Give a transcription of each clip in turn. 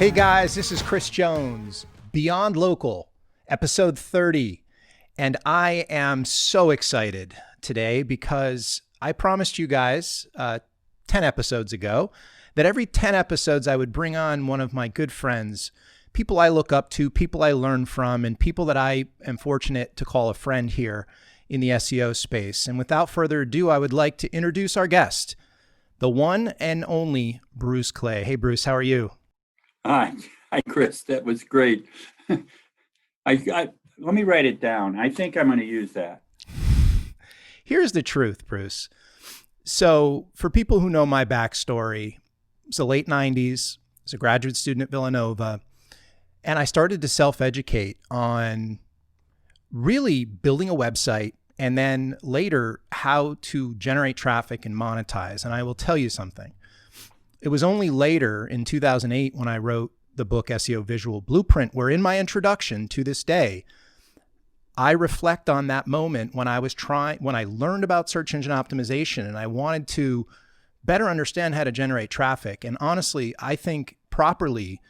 Hey guys, this is Chris Jones, Beyond Local, episode 30. And I am so excited today because I promised you guys 10 episodes ago that every 10 episodes I would bring on one of my good friends, people I look up to, people I learn from, and people that I am fortunate to call a friend here in the SEO space. And without further ado, I would like to introduce our guest, the one and only Bruce Clay. Hey, Bruce, how are you? Hi, Chris. That was great. Let me write it down. I think I'm going to use that. Here's the truth, Bruce. So for people who know my backstory, it's the late 90s. I was a graduate student at Villanova, and I started to self-educate on really building a website and then later how to generate traffic and monetize. And I will tell you something. It was only later in 2008 when I wrote the book SEO Visual Blueprint, where in my introduction to this day, I reflect on that moment when I learned about search engine optimization and I wanted to better understand how to generate traffic. And honestly, I think properly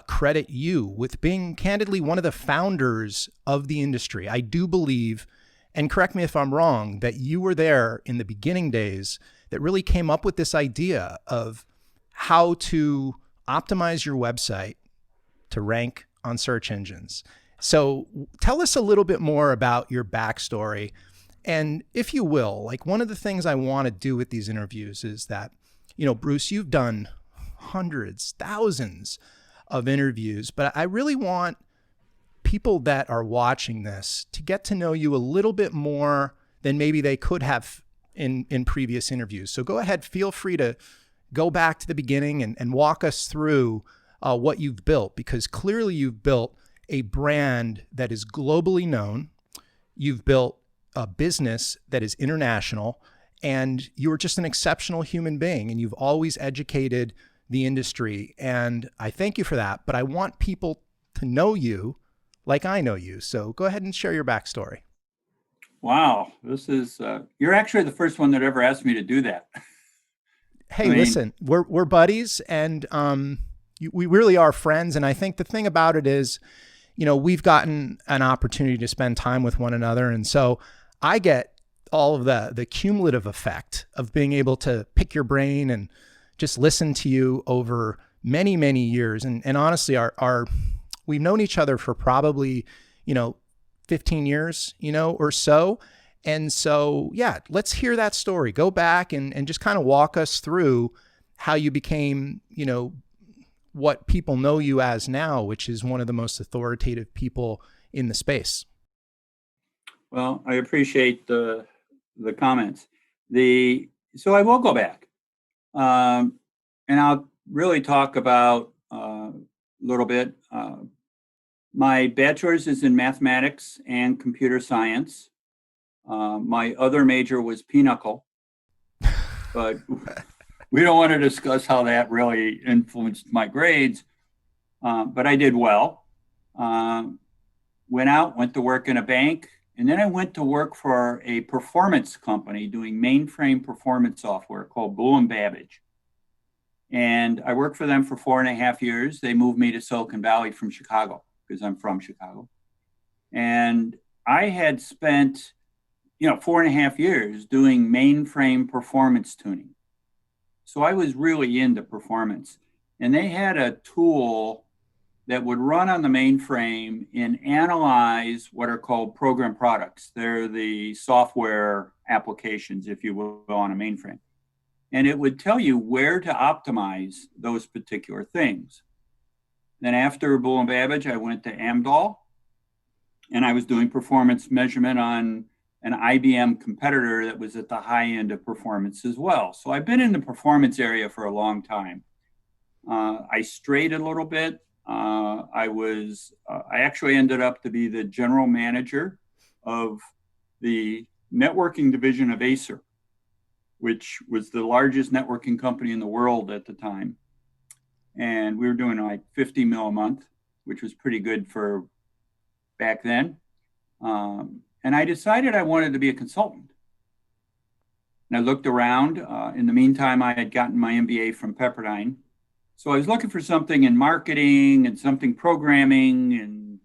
credit you with being candidly one of the founders of the industry. I do believe, and correct me if I'm wrong, that you were there in the beginning days that really came up with this idea of how to optimize your website to rank on search engines. So tell us a little bit more about your backstory. And if you will, like one of the things I want to do with these interviews is that, Bruce, you've done hundreds, thousands of interviews, but I really want people that are watching this to get to know you a little bit more than maybe they could have in previous interviews. So go ahead, feel free to go back to the beginning and walk us through what you've built, because clearly you've built a brand that is globally known. You've built a business that is international, and you're just an exceptional human being, and you've always educated the industry. And I thank you for that, but I want people to know you like I know you. So go ahead and share your backstory. Wow, this is, you're actually the first one that ever asked me to do that. Hey, listen, we're buddies, and we really are friends. And I think the thing about it is, we've gotten an opportunity to spend time with one another. And so I get all of the cumulative effect of being able to pick your brain and just listen to you over many, many years. And honestly, we've known each other for probably, 15 years, or so. And so, yeah, let's hear that story. Go back and just kind of walk us through how you became, what people know you as now, which is one of the most authoritative people in the space. Well, I appreciate the comments. So I will go back, and I'll really talk about a little bit. My bachelor's is in mathematics and computer science. My other major was pinochle, but we don't want to discuss how that really influenced my grades. But I did well. Went to work in a bank, and then I went to work for a performance company doing mainframe performance software called Boole and Babbage. And I worked for them for 4.5 years. They moved me to Silicon Valley from Chicago because I'm from Chicago. And I had spent 4.5 years doing mainframe performance tuning. So I was really into performance. And they had a tool that would run on the mainframe and analyze what are called program products. They're the software applications, if you will, on a mainframe. And it would tell you where to optimize those particular things. Then after Boole and Babbage, I went to Amdahl, and I was doing performance measurement on an IBM competitor that was at the high end of performance as well. So I've been in the performance area for a long time. I strayed a little bit. I actually ended up to be the general manager of the networking division of Acer, which was the largest networking company in the world at the time. And we were doing like 50 mil a month, which was pretty good for back then. And I decided I wanted to be a consultant. And I looked around. In the meantime, I had gotten my MBA from Pepperdine. So I was looking for something in marketing and something programming. And,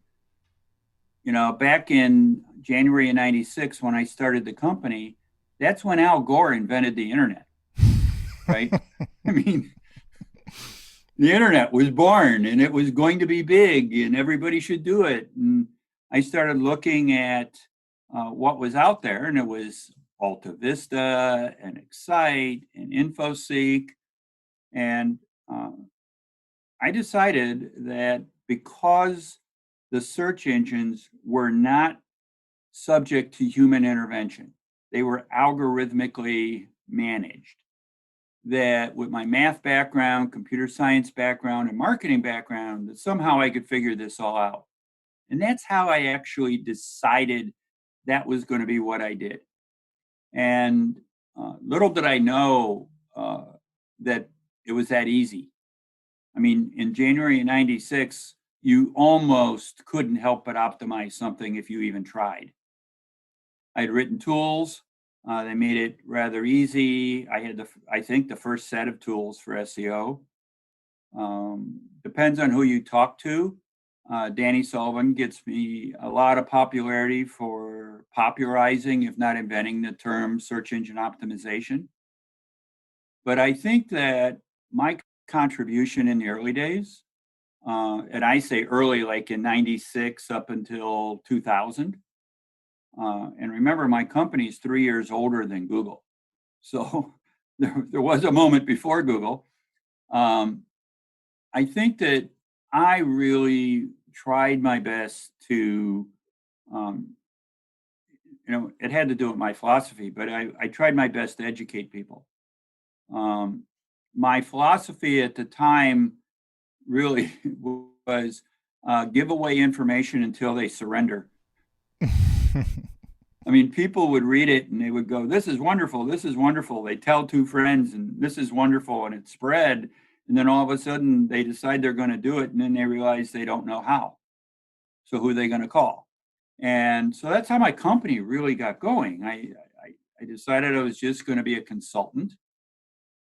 back in January of 96, when I started the company, that's when Al Gore invented the internet, right? I mean, the internet was born and it was going to be big and everybody should do it. And I started looking at what was out there, and it was Alta Vista and Excite and InfoSeek. And I decided that because the search engines were not subject to human intervention, they were algorithmically managed, that with my math background, computer science background, and marketing background, that somehow I could figure this all out. And that's how I actually decided that was going to be what I did. And little did I know that it was that easy. I mean, in January of 96, you almost couldn't help but optimize something if you even tried. I had written tools. They made it rather easy. I had, I think, the first set of tools for SEO. Depends on who you talk to. Danny Sullivan gets me a lot of popularity for popularizing, if not inventing, the term search engine optimization. But I think that my contribution in the early days, and I say early, like in 96 up until 2000, and remember, my company is 3 years older than Google. So there was a moment before Google. I think that I really tried my best to, it had to do with my philosophy, but I tried my best to educate people. My philosophy at the time really was give away information until they surrender. I mean, people would read it and they would go, "This is wonderful. This is wonderful." They tell two friends and this is wonderful, and it spread. And then all of a sudden they decide they're going to do it. And then they realize they don't know how. So who are they going to call? And so that's how my company really got going. I decided I was just going to be a consultant.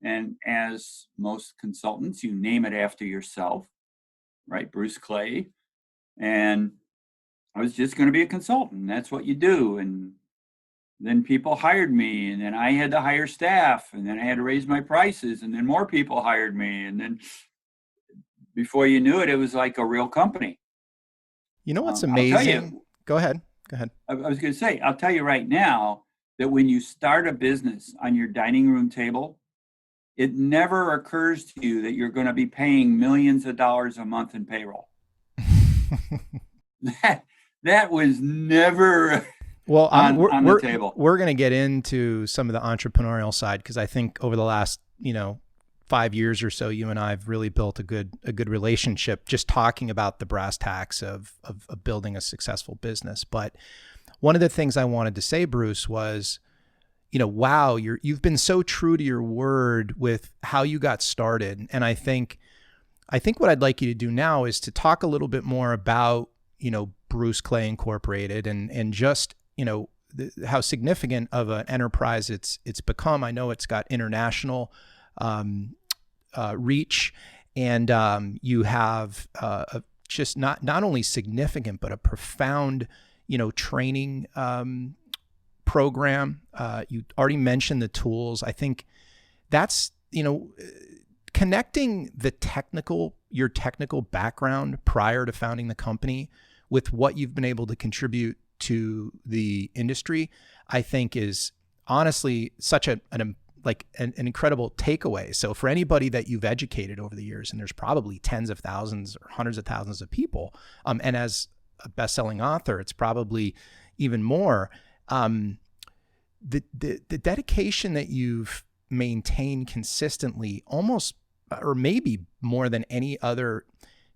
And as most consultants, you name it after yourself, right? Bruce Clay. And I was just going to be a consultant. That's what you do. And then people hired me, and then I had to hire staff, and then I had to raise my prices, and then more people hired me. And then before you knew it, it was like a real company. You know what's amazing? I'll tell you, go ahead. I was going to say, I'll tell you right now that when you start a business on your dining room table, it never occurs to you that you're going to be paying millions of dollars a month in payroll. that was never on the table. We're going to get into some of the entrepreneurial side, because I think over the last 5 years or so, you and I have really built a good relationship, just talking about the brass tacks of building a successful business. But one of the things I wanted to say, Bruce, was, wow, you've been so true to your word with how you got started. And I think what I'd like you to do now is to talk a little bit more about, Bruce Clay Incorporated and just, how significant of an enterprise it's become. I know it's got international reach, and you have just not only significant, but a profound, training program. You already mentioned the tools. I think that's, connecting your technical background prior to founding the company with what you've been able to contribute to the industry, I think is honestly such an incredible takeaway. So for anybody that you've educated over the years, and there's probably tens of thousands or hundreds of thousands of people, and as a best-selling author, it's probably even more, the dedication that you've maintained consistently, almost or maybe more than any other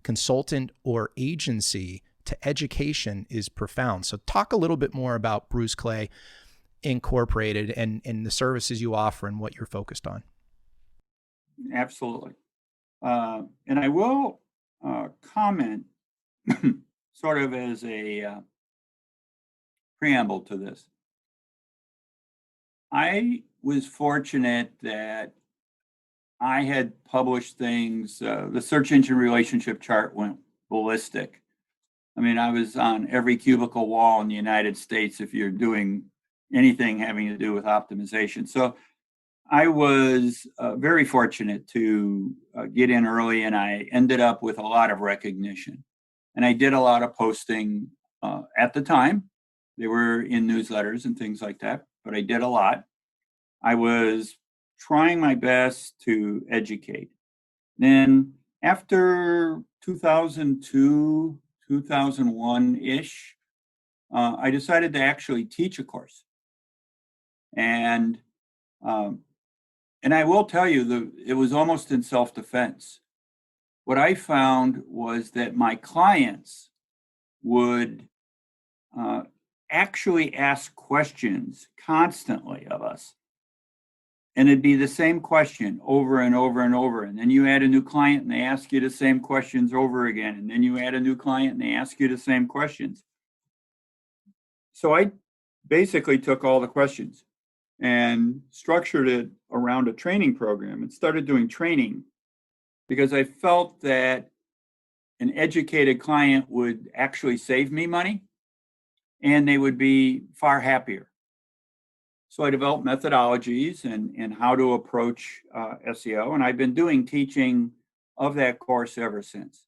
consultant or agency to education, is profound. So talk a little bit more about Bruce Clay Incorporated and the services you offer and what you're focused on. Absolutely. And I will comment sort of as a preamble to this. I was fortunate that I had published things. The search engine relationship chart went ballistic. I mean, I was on every cubicle wall in the United States if you're doing anything having to do with optimization. So I was very fortunate to get in early, and I ended up with a lot of recognition. And I did a lot of posting at the time. They were in newsletters and things like that, but I did a lot. I was trying my best to educate. Then after 2002, 2001-ish, I decided to actually teach a course. And I will tell you, it was almost in self-defense. What I found was that my clients would actually ask questions constantly of us. And it'd be the same question over and over and over. And then you add a new client and they ask you the same questions over again. And then you add a new client and they ask you the same questions. So I basically took all the questions and structured it around a training program and started doing training because I felt that an educated client would actually save me money and they would be far happier. So I developed methodologies and how to approach SEO, and I've been doing teaching of that course ever since.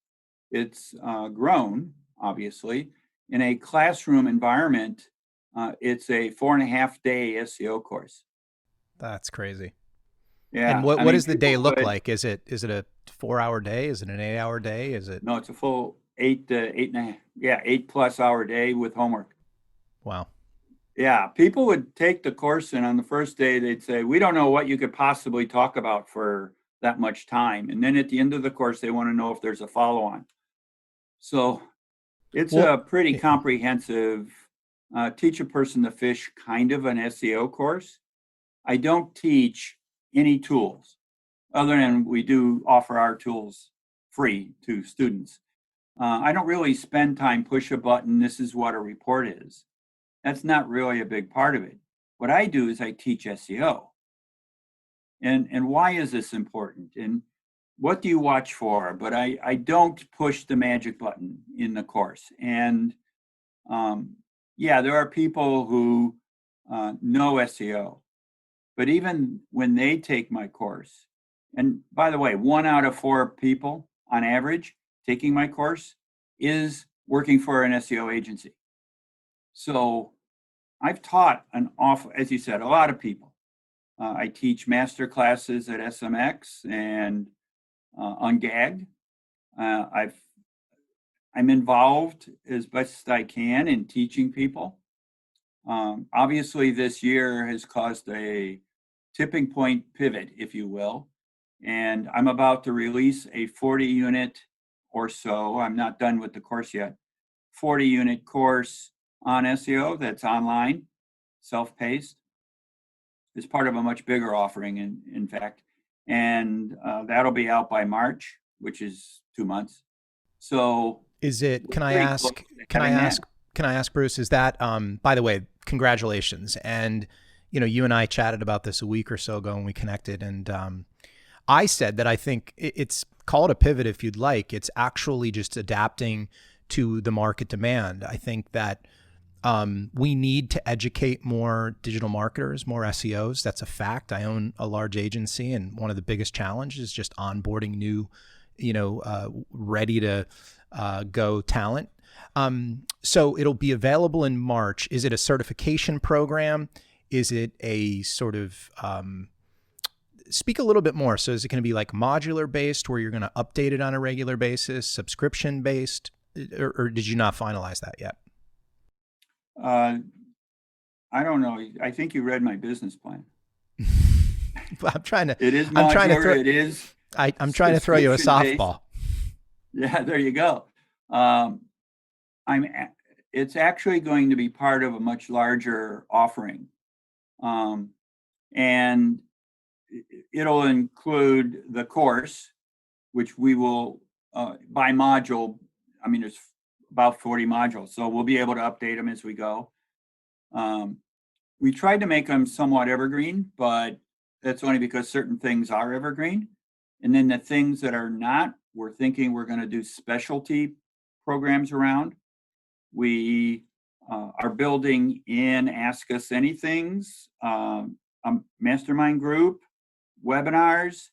It's grown, obviously. In a classroom environment, it's a 4.5-day SEO course. That's crazy. Yeah. And what does the day look like? Is it a 4-hour day? Is it an 8-hour day? Is it? No, it's a full 8+ hour day with homework. Wow. Yeah, people would take the course and on the first day they'd say, we don't know what you could possibly talk about for that much time. And then at the end of the course, they want to know if there's a follow-on. So it's a pretty comprehensive teach a person to fish kind of an SEO course. I don't teach any tools other than we do offer our tools free to students. I don't really spend time push a button. This is what a report is. That's not really a big part of it. What I do is I teach SEO. And why is this important? And what do you watch for? But I don't push the magic button in the course. And there are people who know SEO. But even when they take my course, and by the way, 1 out of 4 people on average taking my course is working for an SEO agency. So I've taught as you said, a lot of people. I teach master classes at SMX and Ungagged. I'm involved as best I can in teaching people. Obviously, this year has caused a tipping point pivot, if you will. And I'm about to release a 40-unit or so. I'm not done with the course yet. 40-unit course on SEO that's online, self-paced. It's part of a much bigger offering, in fact. And that'll be out by March, which is 2 months. So is it, can I ask, Bruce, is that, by the way, congratulations. And, you and I chatted about this a week or so ago when we connected. And I said that I think it's called a pivot if you'd like. It's actually just adapting to the market demand. I think that we need to educate more digital marketers, more SEOs. That's a fact. I own a large agency, and one of the biggest challenges is just onboarding new, ready to go talent. So it'll be available in March. Is it a certification program? Is it a sort of, speak a little bit more. So is it going to be like modular based where you're going to update it on a regular basis, subscription based, or did you not finalize that yet? I don't know. I think you read my business plan. I'm trying to. It is modular. I'm trying to throw you a softball. Yeah, there you go. It's actually going to be part of a much larger offering, and it'll include the course, which we will by module. I mean, there's about 40 modules, so we'll be able to update them as we go. We tried to make them somewhat evergreen, but that's only because certain things are evergreen. And then the things that are not, we're thinking we're going to do specialty programs around. We are building in Ask Us Anythings, a mastermind group, webinars,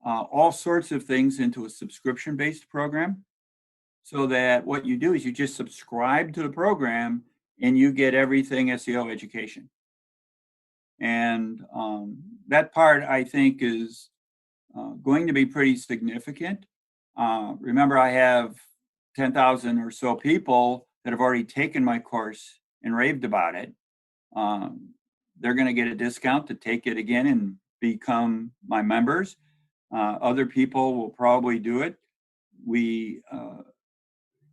all sorts of things into a subscription-based program, so that what you do is you just subscribe to the program and you get everything SEO education. And that part, I think, is going to be pretty significant. Remember, I have 10,000 or so people that have already taken my course and raved about it. They're going to get a discount to take it again and become my members. Other people will probably do it.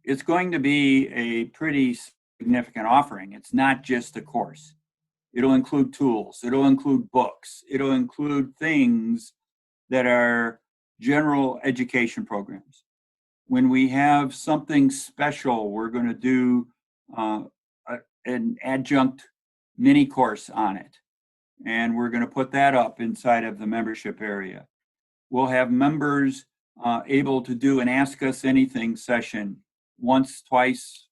It's going to be a pretty significant offering. It's not just a course. It'll include tools. It'll include books. It'll include things that are general education programs. When we have something special, we're going to do an adjunct mini course on it. And we're going to put that up inside of the membership area. We'll have members able to do an Ask Us Anything session once, twice,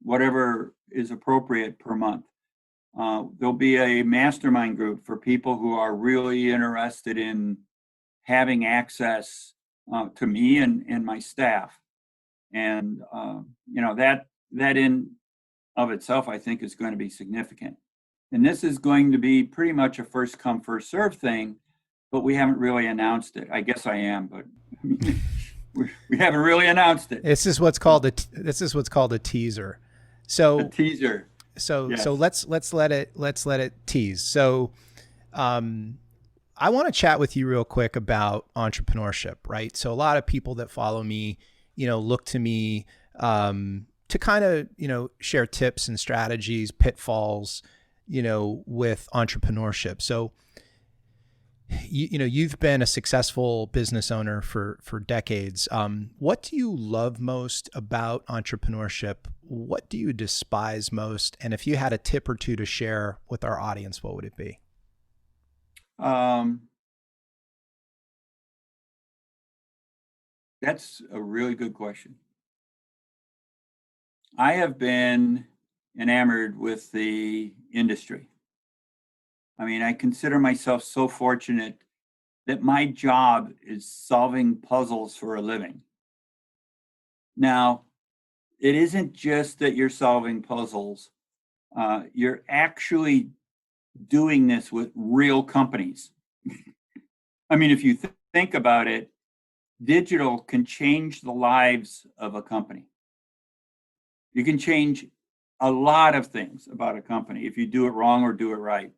whatever is appropriate per month. There'll be a mastermind group for people who are really interested in having access to me and my staff. And, that in of itself, I think, is going to be significant. And this is going to be pretty much a first come, first serve thing, but we haven't really announced it. I guess I am, but we haven't really announced it. This is what's called a teaser. So a teaser. So Yes. so let's let it tease. So I want to chat with you real quick about entrepreneurship, right? So a lot of people that follow me, look to me to kind of, share tips and strategies, pitfalls, with entrepreneurship. So you've been a successful business owner for decades. What do you love most about entrepreneurship? What do you despise most? And if you had a tip or two to share with our audience, what would it be? That's a really good question. I have been enamored with the industry. I mean, I consider myself so fortunate that my job is solving puzzles for a living. Now, it isn't just that you're solving puzzles. You're actually doing this with real companies. I mean, if you think about it, digital can change the lives of a company. You can change a lot of things about a company if you do it wrong or do it right.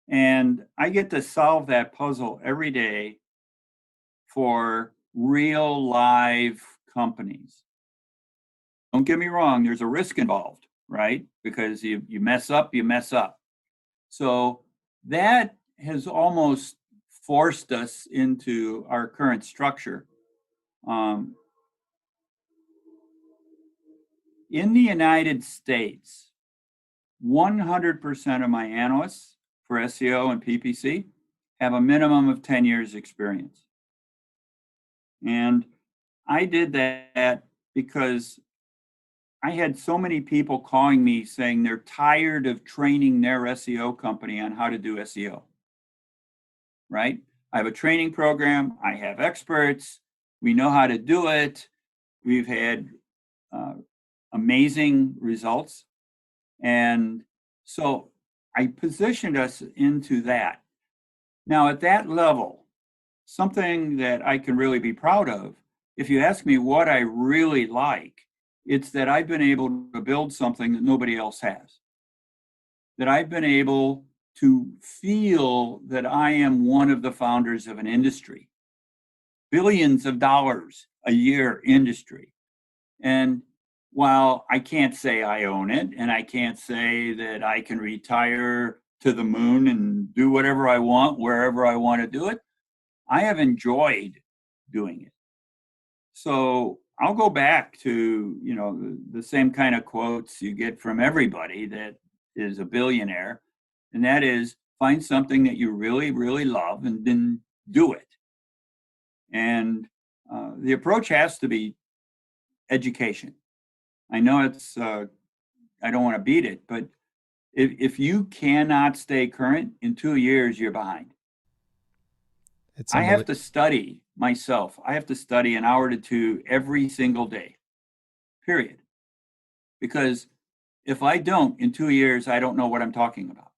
And I get to solve that puzzle every day for real live companies. Don't get me wrong, there's a risk involved, right? Because you mess up, you mess up. So that has almost forced us into our current structure. In the United States, 100% of my analysts for SEO and PPC have a minimum of 10 years experience. And I did that because I had so many people calling me saying they're tired of training their SEO company on how to do SEO, right? I have a training program. I have experts. We know how to do it. We've had amazing results. And so I positioned us into that. Now, at that level, something that I can really be proud of, if you ask me what I really like, it's that I've been able to build something that nobody else has. That I've been able to feel that I am one of the founders of an industry. Billions of dollars a year industry. And while I can't say I own it, and I can't say that I can retire to the moon and do whatever I want, wherever I want to do it, I have enjoyed doing it. So I'll go back to, the same kind of quotes you get from everybody that is a billionaire, and that is find something that you really, really love and then do it. And the approach has to be education. I know it's, I don't want to beat it, but if you cannot stay current in 2 years, you're behind. It's I have unbelievable. to study myself. I have to study an hour to two every single day, period. Because if I don't, in 2 years, I don't know what I'm talking about.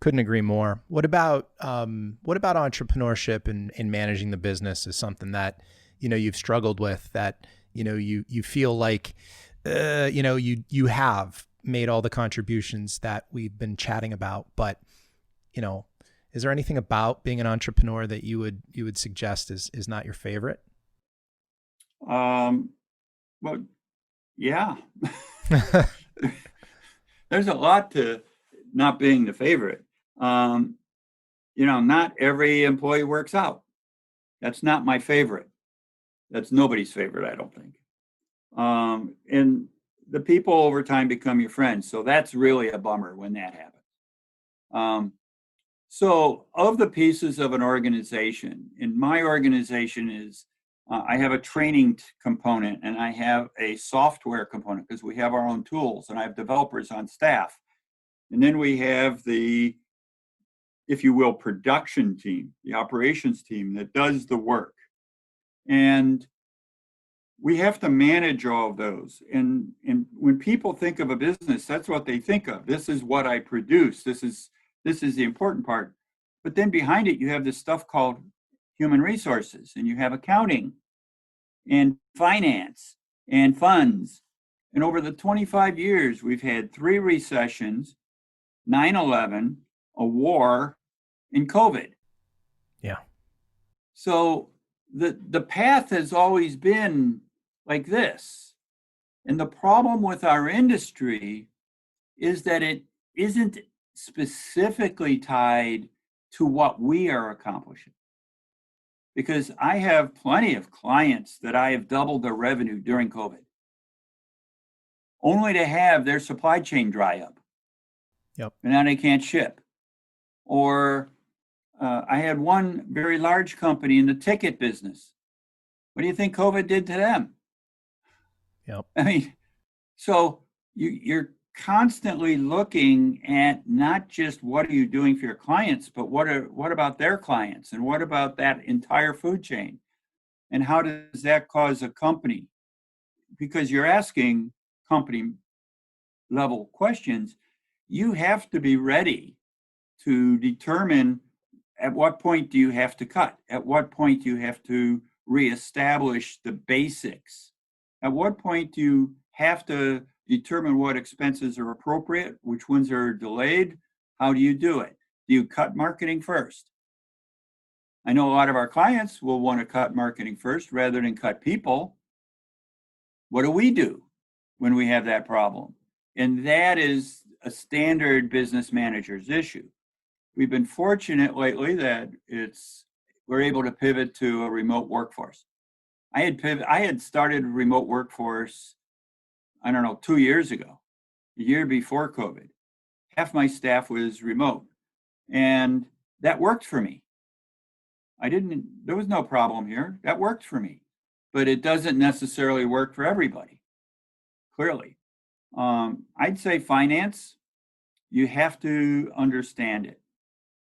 Couldn't agree more. What about entrepreneurship and managing the business is something that, you've struggled with, that, you feel like, you have made all the contributions that we've been chatting about, but, is there anything about being an entrepreneur that you would suggest is not your favorite? Well, yeah, there's a lot to not being the favorite. Um, not every employee works out. That's not my favorite. That's nobody's favorite, I don't think. And the people over time become your friends. So that's really a bummer when that happens. Um, so of the pieces of an organization, in my organization is I have a training component and I have a software component because we have our own tools and I have developers on staff. And then we have the, if you will, production team, the operations team that does the work. And we have to manage all of those. And when people think of a business, that's what they think of. This is what I produce. This is the important part. But then behind it, you have this stuff called human resources, and you have accounting and finance and funds. And over the 25 years, we've had 3 recessions, 9/11, a war, and COVID. Yeah. So the path has always been like this. And the problem with our industry is that it isn't specifically tied to what we are accomplishing. Because I have plenty of clients that I have doubled their revenue during COVID, only to have their supply chain dry up. Yep. And now they can't ship. Or I had one very large company in the ticket business. What do you think COVID did to them? Yep. I mean, so you're constantly looking at not just what are you doing for your clients, but what about their clients and what about that entire food chain? And how does that cause a company? Because you're asking company level questions, you have to be ready to determine at what point do you have to cut? At what point do you have to reestablish the basics? At what point do you have to determine what expenses are appropriate, which ones are delayed? How do you do it? Do you cut marketing first? I know a lot of our clients will want to cut marketing first rather than cut people. What do we do when we have that problem? And that is a standard business manager's issue. We've been fortunate lately that we're able to pivot to a remote workforce. I had started a remote workforce, I don't know, 2 years ago, a year before COVID. Half my staff was remote, and that worked for me. There was no problem here. That worked for me, but it doesn't necessarily work for everybody, clearly. I'd say finance, you have to understand it.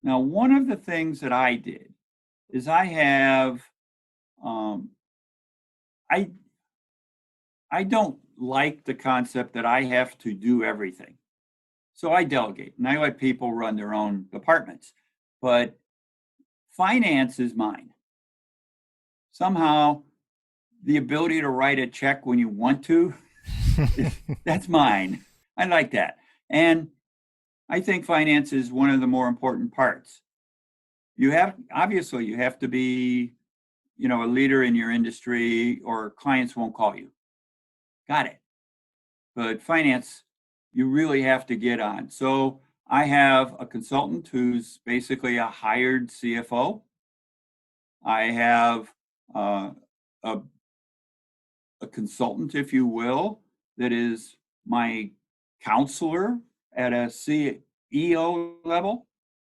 Now, one of the things that I did is I have, I don't like the concept that I have to do everything. So I delegate and I let people run their own departments. But finance is mine. Somehow, the ability to write a check when you want to, that's mine. I like that. And I think finance is one of the more important parts. You have to be, a leader in your industry or clients won't call you. Got it. But finance, you really have to get on. So I have a consultant who's basically a hired CFO. I have a consultant, if you will, that is my counselor at a CEO level.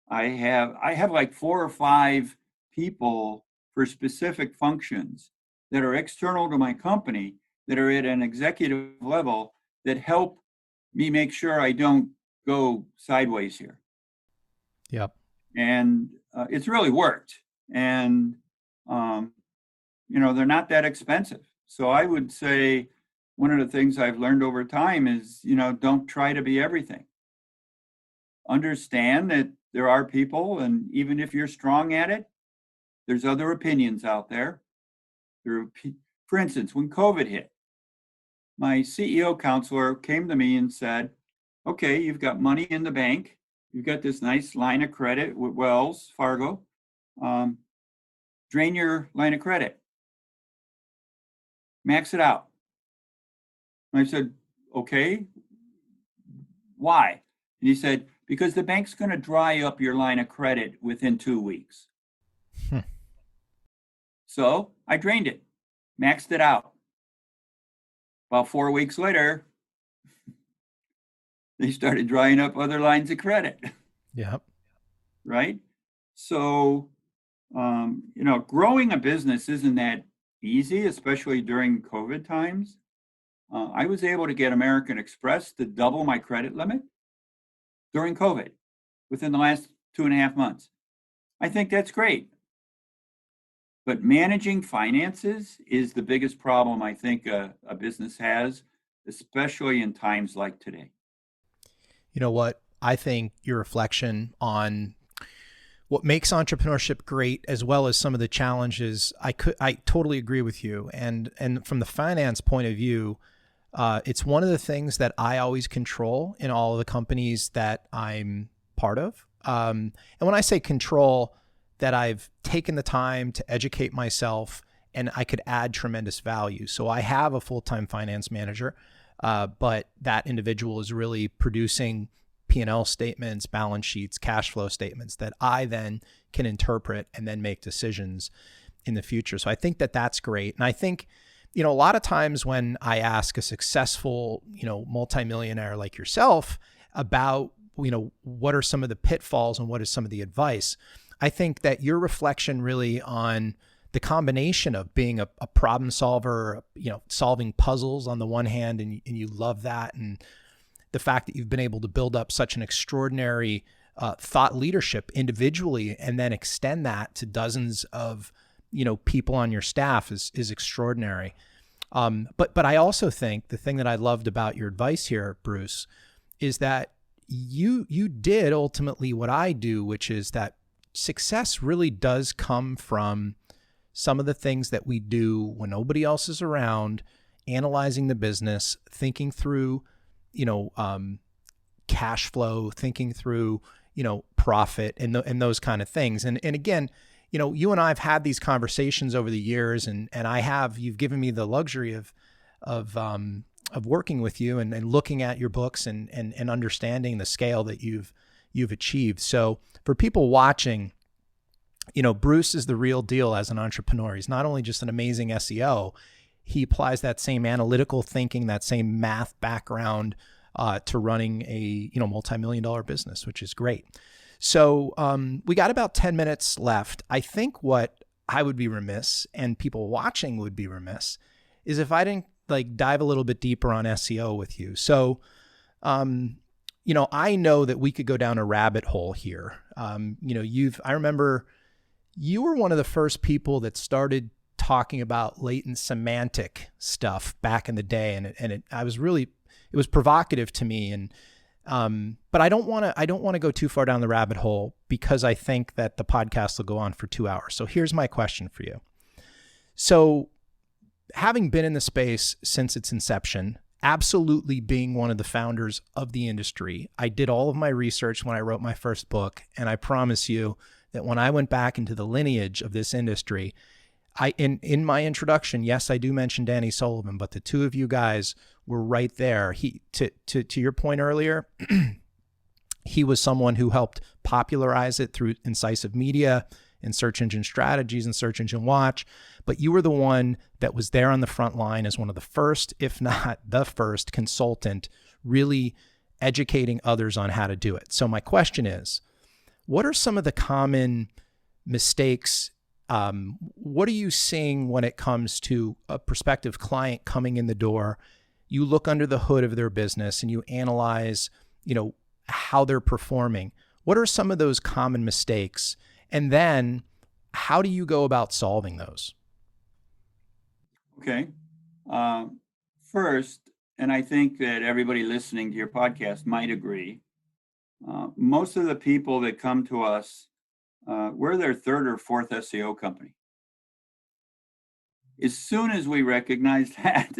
I have like 4 or 5 people for specific functions that are external to my company, that are at an executive level, that help me make sure I don't go sideways here. Yep. And it's really worked. And, they're not that expensive. So I would say one of the things I've learned over time is, don't try to be everything. Understand that there are people, and even if you're strong at it, there's other opinions out there. For instance, when COVID hit, my CEO counselor came to me and said, okay, you've got money in the bank. You've got this nice line of credit with Wells Fargo. Drain your line of credit. Max it out. And I said, okay, why? And he said, because the bank's going to dry up your line of credit within 2 weeks. So I drained it, maxed it out. About 4 weeks later, they started drying up other lines of credit. Yep. Right? So, growing a business isn't that easy, especially during COVID times. I was able to get American Express to double my credit limit during COVID within the last 2.5 months. I think that's great. But managing finances is the biggest problem I think a business has, especially in times like today. You know what? I think your reflection on what makes entrepreneurship great, as well as some of the challenges, I totally agree with you. And from the finance point of view, it's one of the things that I always control in all of the companies that I'm part of. And when I say control, that I've taken the time to educate myself and I could add tremendous value. So I have a full-time finance manager, but that individual is really producing P&L statements, balance sheets, cash flow statements that I then can interpret and then make decisions in the future. So I think that that's great. And I think, a lot of times when I ask a successful, multimillionaire like yourself about, what are some of the pitfalls and what is some of the advice, I think that your reflection really on the combination of being a problem solver, solving puzzles on the one hand, and you love that, and the fact that you've been able to build up such an extraordinary thought leadership individually and then extend that to dozens of, people on your staff is extraordinary. But I also think the thing that I loved about your advice here, Bruce, is that you did ultimately what I do, which is that success really does come from some of the things that we do when nobody else is around, analyzing the business, thinking through, cash flow, thinking through, profit and those kind of things. And again, you and I have had these conversations over the years, and you've given me the luxury of working with you and looking at your books and understanding the scale that you've achieved. So for people watching, Bruce is the real deal as an entrepreneur. He's not only just an amazing SEO, he applies that same analytical thinking, that same math background to running a multi-million-dollar business, which is great. So we got about 10 minutes left. I think what I would be remiss, and people watching would be remiss, is if I didn't dive a little bit deeper on SEO with you. So I know that we could go down a rabbit hole here. I remember you were one of the first people that started talking about latent semantic stuff back in the day. And it was provocative to me. And, but I don't want to go too far down the rabbit hole because I think that the podcast will go on for 2 hours. So here's my question for you. So having been in the space since its inception, absolutely being one of the founders of the industry, I did all of my research when I wrote my first book. And I promise you that when I went back into the lineage of this industry, in my introduction, yes, I do mention Danny Sullivan, but the two of you guys were right there. To your point earlier, he was someone who helped popularize it through incisive media and search engine strategies and search engine watch. But you were the one that was there on the front line as one of the first, if not the first consultant, really educating others on how to do it. So my question is, what are some of the common mistakes What are you seeing when it comes to a prospective client coming in the door? You look under the hood of their business and you analyze, how they're performing. What are some of those common mistakes? And then how do you go about solving those? Okay. First, and I think that everybody listening to your podcast might agree, most of the people that come to us, we're their third or fourth SEO company. As soon as we recognize that,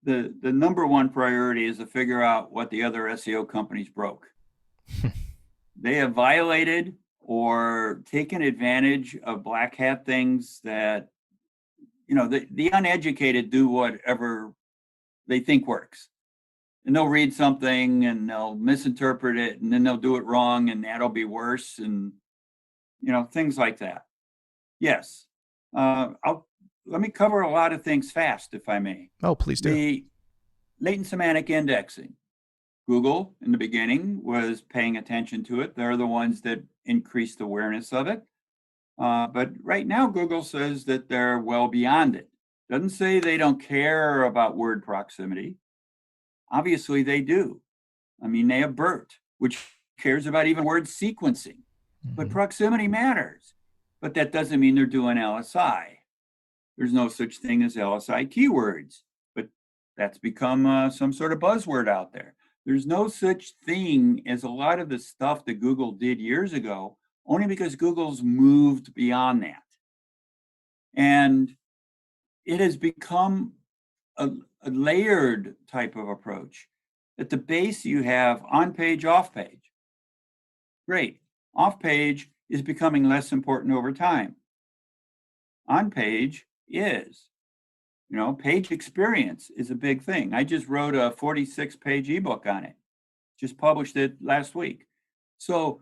the number one priority is to figure out what the other SEO companies broke. They have violated or taken advantage of black hat things that, the uneducated do whatever they think works. And they'll read something and they'll misinterpret it and then they'll do it wrong and that'll be worse, and, things like that. Yes. Let me cover a lot of things fast, if I may. Oh, please do. The latent semantic indexing. Google, in the beginning, was paying attention to it. They're the ones that increased awareness of it. But right now, Google says that they're well beyond it. Doesn't say they don't care about word proximity. Obviously, they do. I mean, they have BERT, which cares about even word sequencing. But proximity matters. But that doesn't mean they're doing LSI. There's no such thing as LSI keywords, but that's become some sort of buzzword out there. There's no such thing as a lot of the stuff that Google did years ago, only because Google's moved beyond that. And it has become a layered type of approach. At the base, you have on-page, off-page. Great. Off-page is becoming less important over time. On-page is. Page experience is a big thing. I just wrote a 46-page ebook on it. Just published it last week. So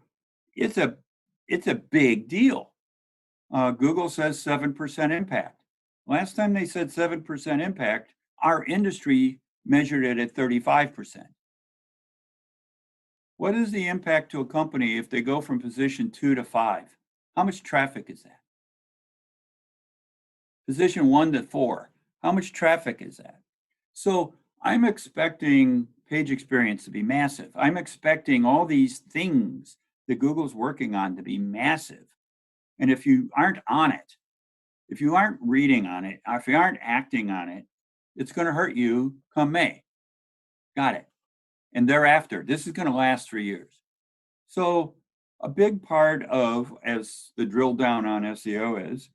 it's a big deal. Google says 7% impact. Last time they said 7% impact, our industry measured it at 35%. What is the impact to a company if they go from position 2 to 5? How much traffic is that? Position 1 to 4. How much traffic is that? So I'm expecting page experience to be massive. I'm expecting all these things that Google's working on to be massive. And if you aren't on it, if you aren't reading on it, if you aren't acting on it, it's going to hurt you come May. Got it. And thereafter, this is going to last 3 years. So a big part of, as the drill down on SEO is,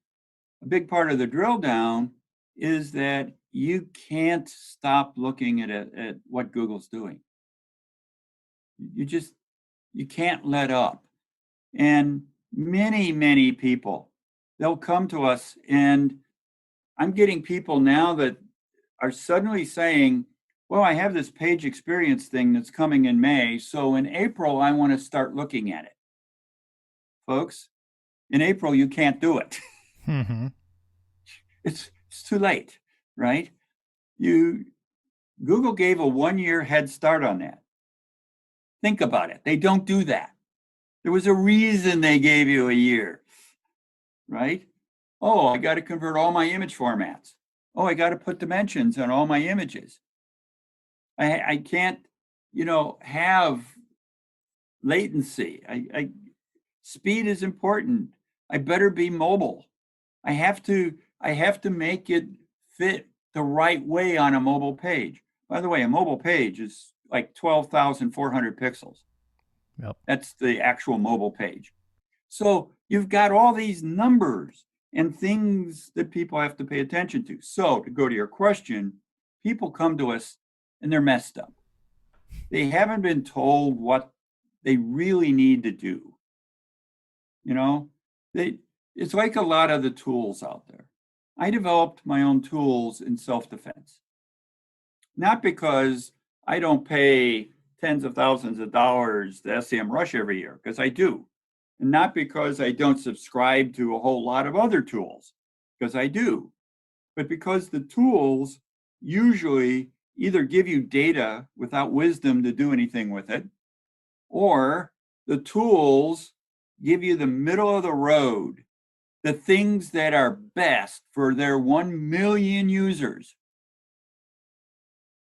a big part of the drill down is that you can't stop looking at what Google's doing. You can't let up. And many people, they'll come to us, and I'm getting people now that are suddenly saying, well, I have this page experience thing that's coming in May, so in April, I want to start looking at it. Folks, in April, you can't do it. It's too late, right? Google gave a 1-year head start on that. Think about it. They don't do that. There was a reason they gave you a year, right? Oh, I got to convert all my image formats. Oh, I got to put dimensions on all my images. I can't, have latency. Speed is important. I better be mobile. I have to make it fit the right way on a mobile page. By the way, a mobile page is like 12,400 pixels. Yep. That's the actual mobile page. So you've got all these numbers and things that people have to pay attention to. So to go to your question, people come to us and they're messed up. They haven't been told what they really need to do. It's like a lot of the tools out there. I developed my own tools in self-defense. Not because I don't pay tens of thousands of dollars to SEMrush every year, because I do. And not because I don't subscribe to a whole lot of other tools, because I do. But because the tools usually either give you data without wisdom to do anything with it, or the tools give you the middle of the road the things that are best for their 1 million users,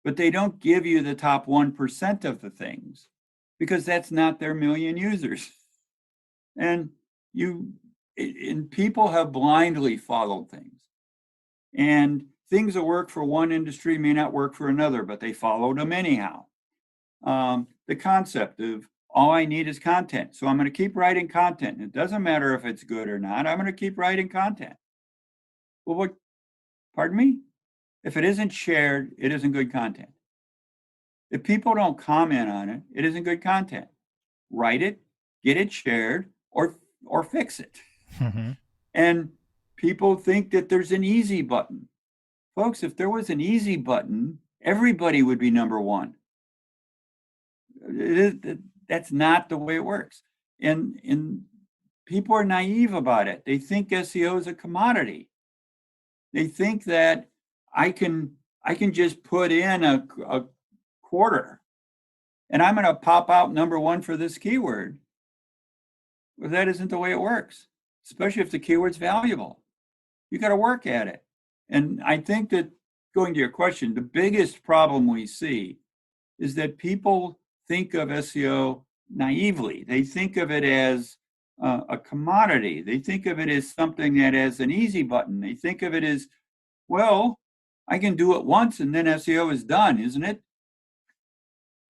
but they don't give you the top 1% of the things because that's not their million users. And people have blindly followed things. And things that work for one industry may not work for another, but they followed them anyhow. The concept of all I need is content. So I'm going to keep writing content. It doesn't matter if it's good or not. I'm going to keep writing content. Well, pardon me? If it isn't shared, it isn't good content. If people don't comment on it, it isn't good content. Write it, get it shared, or fix it. Mm-hmm. And people think that there's an easy button. Folks, if there was an easy button, everybody would be number one. That's not the way it works. And people are naive about it. They think SEO is a commodity. They think that I can just put in a quarter and I'm going to pop out number one for this keyword. Well, that isn't the way it works, especially if the keyword's valuable. You got to work at it. And I think that, going to your question, the biggest problem we see is that people think of SEO naively. They think of it as a commodity. They think of it as something that has an easy button. They think of it as, well, I can do it once and then SEO is done, isn't it?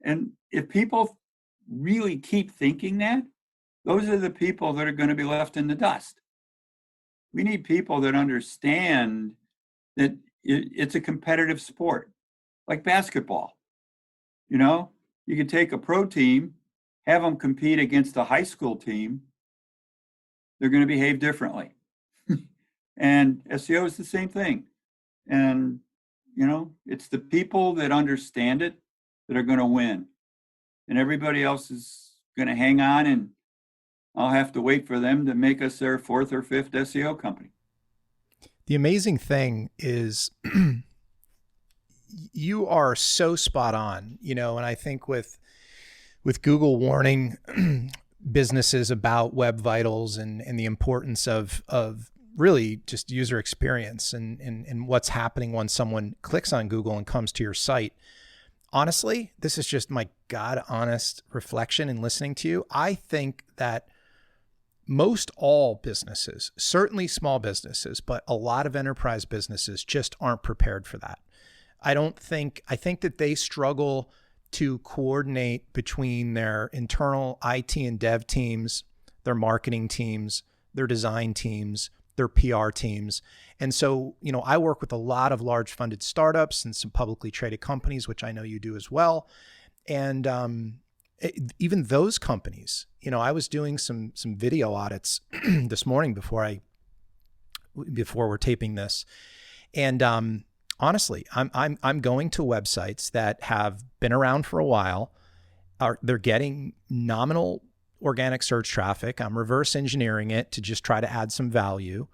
And if people really keep thinking that, those are the people that are going to be left in the dust. We need people that understand that it's a competitive sport, like basketball. You know, you can take a pro team, have them compete against a high school team. They're going to behave differently. And SEO is the same thing. And, you know, it's the people that understand it that are going to win. And everybody else is going to hang on, and I'll have to wait for them to make us their fourth or fifth SEO company. The amazing thing is you are so spot on, you know, and I think with Google warning businesses about web vitals and the importance of really just user experience and what's happening when someone clicks on Google and comes to your site. Honestly, this is just my God honest reflection in listening to you. I think that most all businesses, certainly small businesses, but a lot of enterprise businesses just aren't prepared for that. I think that they struggle to coordinate between their internal IT and dev teams, their marketing teams, their design teams, their PR teams. And so, you know, I work with a lot of large funded startups and some publicly traded companies, which I know you do as well. And even those companies, you know, I was doing some video audits this morning before we're taping this. And honestly, I'm going to websites that have been around for a while. They're getting nominal organic search traffic. I'm reverse engineering it to just try to add some value.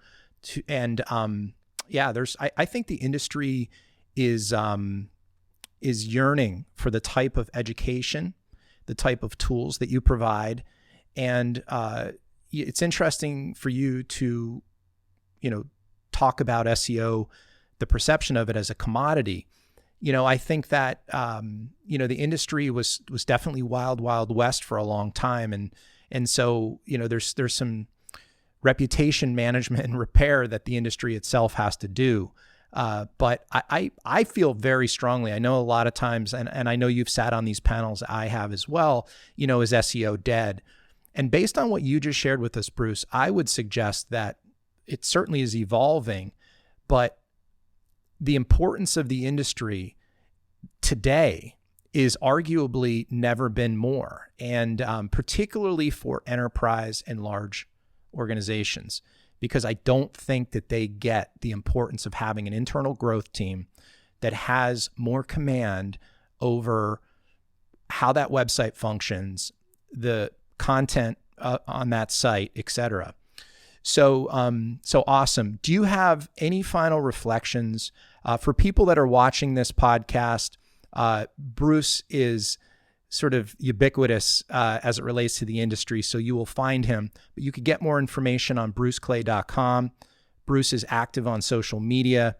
I think the industry is yearning for the type of education, the type of tools that you provide. And it's interesting for you to, you know, talk about SEO, the perception of it as a commodity. You know, I think that, you know, the industry was definitely wild, wild west for a long time. And so, you know, there's some reputation management and repair that the industry itself has to do. But I feel very strongly, I know a lot of times, and I know you've sat on these panels, I have as well, you know, is SEO dead? And based on what you just shared with us, Bruce, I would suggest that it certainly is evolving, but the importance of the industry today is arguably never been more. And particularly for enterprise and large organizations, because I don't think that they get the importance of having an internal growth team that has more command over how that website functions, the content on that site, et cetera. So awesome. Do you have any final reflections for people that are watching this podcast? Bruce is sort of ubiquitous as it relates to the industry, so you will find him. But you could get more information on bruceclay.com. Bruce is active on social media.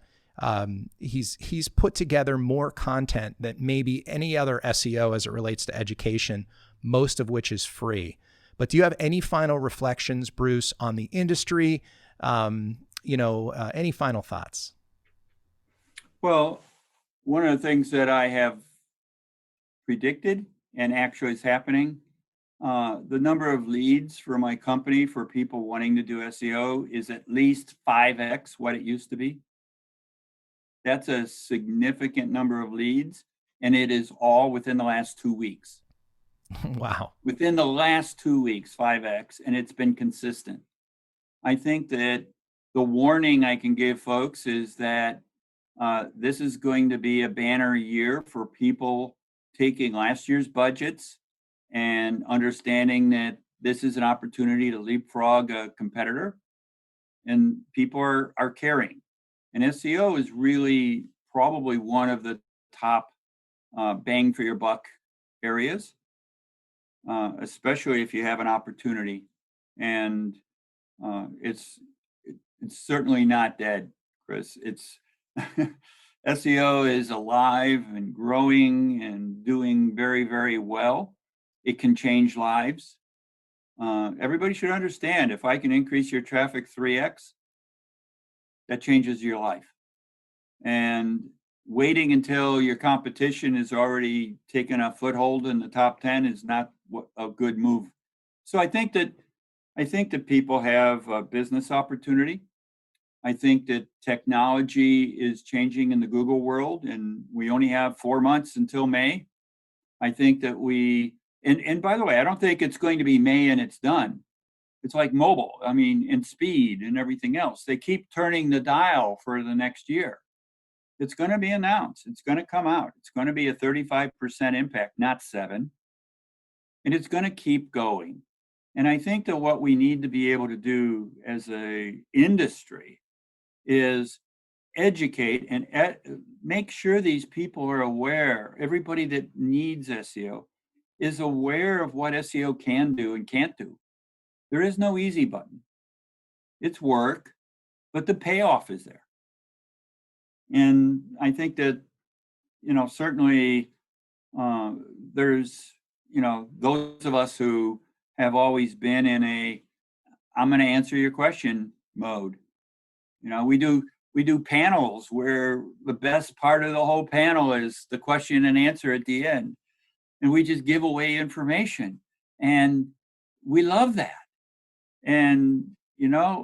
He's put together more content than maybe any other SEO as it relates to education, most of which is free. But do you have any final reflections, Bruce, on the industry? Any final thoughts? Well, one of the things that I have predicted and actually is happening, the number of leads for my company for people wanting to do SEO is at least 5x what it used to be. That's a significant number of leads, and it is all within the last 2 weeks. Wow. Within the last 2 weeks, 5x, and it's been consistent. I think that the warning I can give folks is that this is going to be a banner year for people taking last year's budgets and understanding that this is an opportunity to leapfrog a competitor, and people are caring. And SEO is really probably one of the top bang for your buck areas, especially if you have an opportunity. And it's certainly not dead, Kris. It's SEO is alive and growing and doing very, very well. It can change lives. Everybody should understand, if I can increase your traffic 3x, that changes your life. And waiting until your competition is already taken a foothold in the top 10 is not a good move. So I think that people have a business opportunity. I think that technology is changing in the Google world, and we only have 4 months until May. I think that and by the way, I don't think it's going to be May and it's done. It's like mobile, and speed and everything else. They keep turning the dial for the next year. It's going to be announced. It's going to come out. It's going to be a 35% impact, not 7. And it's going to keep going. And I think that what we need to be able to do as an industry is educate and make sure these people are aware. Everybody that needs SEO is aware of what SEO can do and can't do. There is no easy button. It's work, but the payoff is there. And I think that, certainly there's, those of us who have always been in I'm going to answer your question mode. We do panels where the best part of the whole panel is the question and answer at the end. And we just give away information. And we love that. And,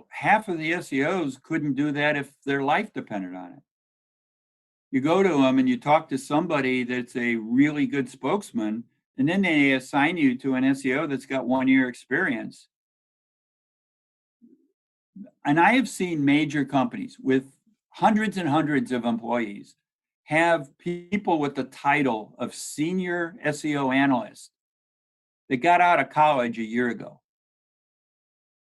half of the SEOs couldn't do that if their life depended on it. You go to them and you talk to somebody that's a really good spokesman, and then they assign you to an SEO that's got 1 year experience. And I have seen major companies with hundreds and hundreds of employees have people with the title of senior SEO analyst that got out of college a year ago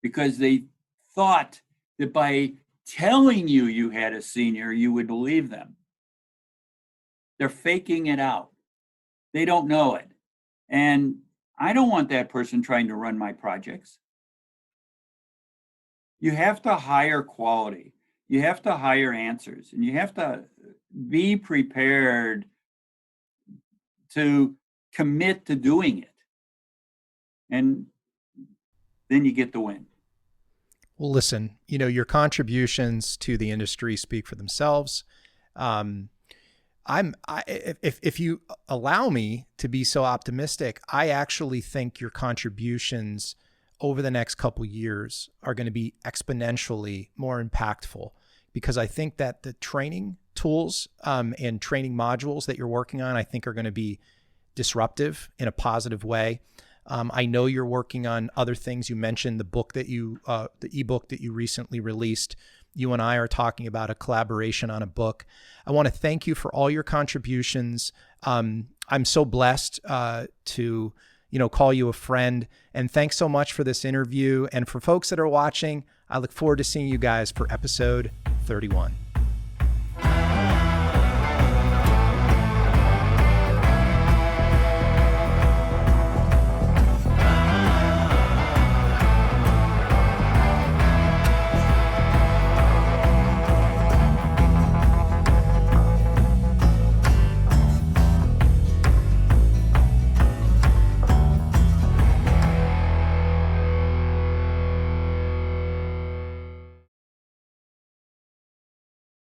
because they thought that by telling you had a senior, you would believe them. They're faking it out. They don't know it. And I don't want that person trying to run my projects. You have to hire quality. You have to hire answers, and you have to be prepared to commit to doing it. And then you get the win. Well, listen, your contributions to the industry speak for themselves. If you allow me to be so optimistic, I actually think your contributions over the next couple years are going to be exponentially more impactful, because I think that the training tools and training modules that you're working on, I think are going to be disruptive in a positive way. I know you're working on other things. You mentioned the ebook that you recently released. You and I are talking about a collaboration on a book. I want to thank you for all your contributions. I'm so blessed to call you a friend. And thanks so much for this interview. And for folks that are watching, I look forward to seeing you guys for episode 31.